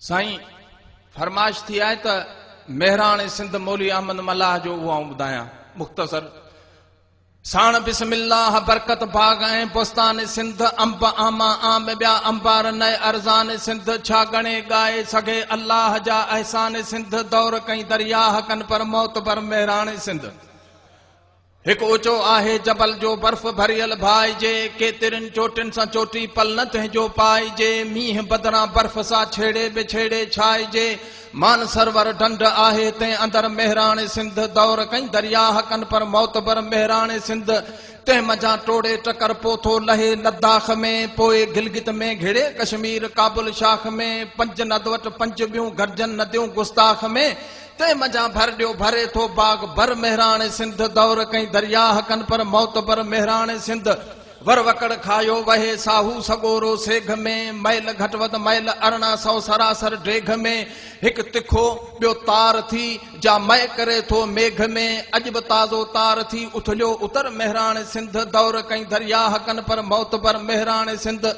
साईं फरमाइश थी आहे त मेहरान सिंध मौली अहमद मल्लाह जो उहो ॿुधायां मुख़्तसर साण बिस्मिल्लाह बरकत बाग ऐं पोस्तान सिंध अंब आमा आम ॿिया अंबार नए अरज़ान सिंध छा गणे ॻाए सघे अल्लाह जा अहसान सिंध दौर कई दरियाह कन पर मौत पर मेहरान सिंध एक ऊंचो आहे जबल जो बर्फ भरियल भाइजे केतिरनि चोटियुनि सां चोटी पल न तंहिंजो पाइजे मींहुं बदिरां बर्फ सां छेड़े बिछेड़े छाइजे मान सरवर ढंढ आहे तंहिं अंदर मेहरान सिंध दौर कई दरियाह कन पर मौत पर मेहरान सिंध तंहिं मज़ा टोड़े टकर पोथो लहे लद्दाख में पोए गिलगित में घिड़े कश्मीर काबुल शाख में पंज नदवट पंज ॿियूं गरजन नदियूं गुस्ताख में ते मजा भर ॾियो भरे थो बाग भर मेहरान सिंध दौर कई दरियाह कन पर मौत पर मेहरान सिंध वर वकड़ खायो वहे साहू सगोरो सेघ में मैल घट वध मैल 1800 सरासर ड्रेघ में हिक तिखो ॿियो तार थी जा मय करे थो मेघ में अॼु बि ताज़ो तार थी उथलियो उतर मेहरान सिंध दौर कई दरियाह कन पर मौत पर मेहरान सिंध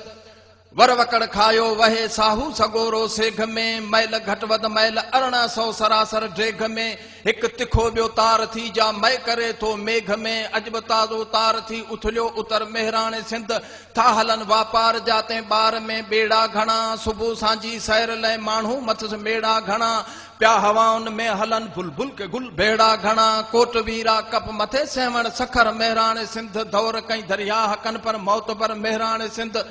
वर वकड़ खायो वहे साहू सगोरो सेघ में मैल घट वध मैल 1800 सरासर ड्रेघ में हिक तिखो ॿियो तार थी जा मय करे थो मेघ में अॼु बि ताज़ो तार थी उथलियो उतर मेहरान सिंध था हलन वापार जाते ॿार में बेड़ा घणा सुबुह सांझी सैर लाइ माण्हू मथस मेड़ा घणा प्या हवाउनि में हलन बुलबुल के गुल बेड़ा घणा कोट वीरा कप मथे सेवण सखर मेहरान सिंध दौर कई दरियाह कन पर मौत पर मेहरान सिंध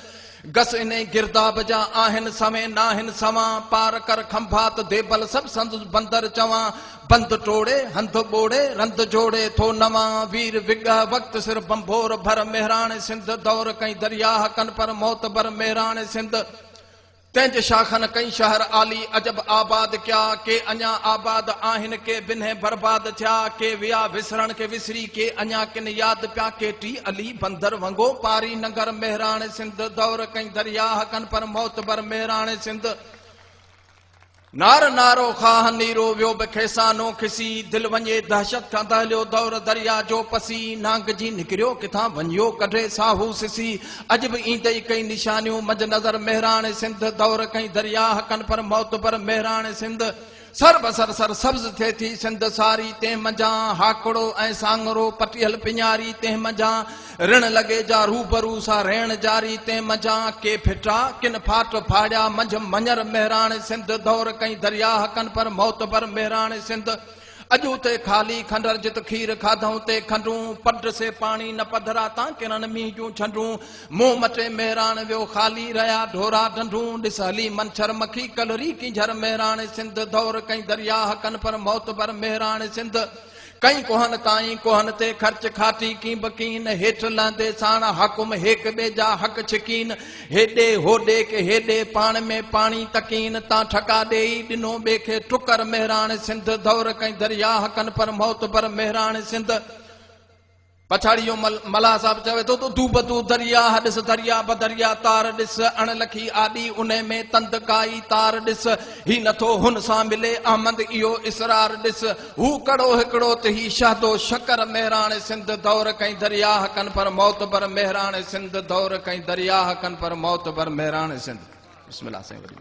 गस इन गिरदाब जा आहिन समय नाहिन सवा पार कर खंभात देबल सब संद बंदर चवा बंद टोड़े हंध बोड़े रंध जोड़े थो नवा वीर विगा वक्त सिर बंभोर भर मेहरान सिंध दौर कई दरियाह कन पर मौत बर मेहरान सिंध तंज शाखन कई शहर आली अजब आबाद क्या के अञा आबाद आहिन के बिन्हे बर्बाद थिया के विया विसरण के विसरी के अञा किन याद प्या के टी अली बंदर वंगो पारी नगर मेहरान सिंध दौर कई दरियाह कन पर मौत बर मेहरान सिंध नार नारो खाह नीरो वियो बि खेसानो खिसी दिल वञे दहशत खां दहलियो दौर दरिया जो पसी नांग जी निकिरियो किथां वञियो कढे साहू सिसी अॼु बि ईंदई कई निशानियूं मज नज़र मेहरान सिंध दौर कई दरियाह कन पर मौत पर मेहरान सिंध सर बसर सर सब्ज थिए थी सिंध सारी तंहिं मंझा हाकड़ो ऐं सांगरो पटियल पिञारी तंहिं मंझा ऋण लॻे जा रूबरू सां रहण जारी तंहिं मंझा के फिटा किन फाट फाड़िया मंझ मञर मेहरान सिंध दौर कई दरियाह कन पर मौत पर मेहरान सिंध अॼु उते खाली खंडर जित खीर खाधऊं ते खंडूं पड से पानी न पधरा तां किरन मींह जूं छंडूं मुंह मटे मेहरान वियो खाली रहिया ढोरा ढंढूं ॾिस हली मंछर मखी कलरी किंझर मेहरान सिंध दौर कई दरियाह कन पर मौत पर मेहरान सिंध कई कोहन ताईं कोहन ते खर्च खाटी की बकीन हेठ लहंदे साण हकुम हेक ॿिए जा हक छिकीन हेॾे होॾे के हेॾे पाण में पाणी तकीन तां ठका ॾेई ॾिनो ॿिए खे टुकर मेहरान सिंध दौर कई दरियाह कन पर मौत पर मेहरान सिंध पछाड़ियो मला साहब चवे तो तू बदू दरिया ॾिस दरिया बदरिया तार ॾिस अणलखी आॾी उन में तंद काई तार ॾिस ही नथो हुन सां मिले अहमद इहो इसरार ॾिस हू कड़ो हिकिड़ो त ही शहदो शकर मेहरान सिंध दौर कई दरियाह कन पर मौत पर मेहरान सिंध दौर कई दरियाह कन पर मौत पर मेहरान सिंध बिस्मिल्लाह साईं।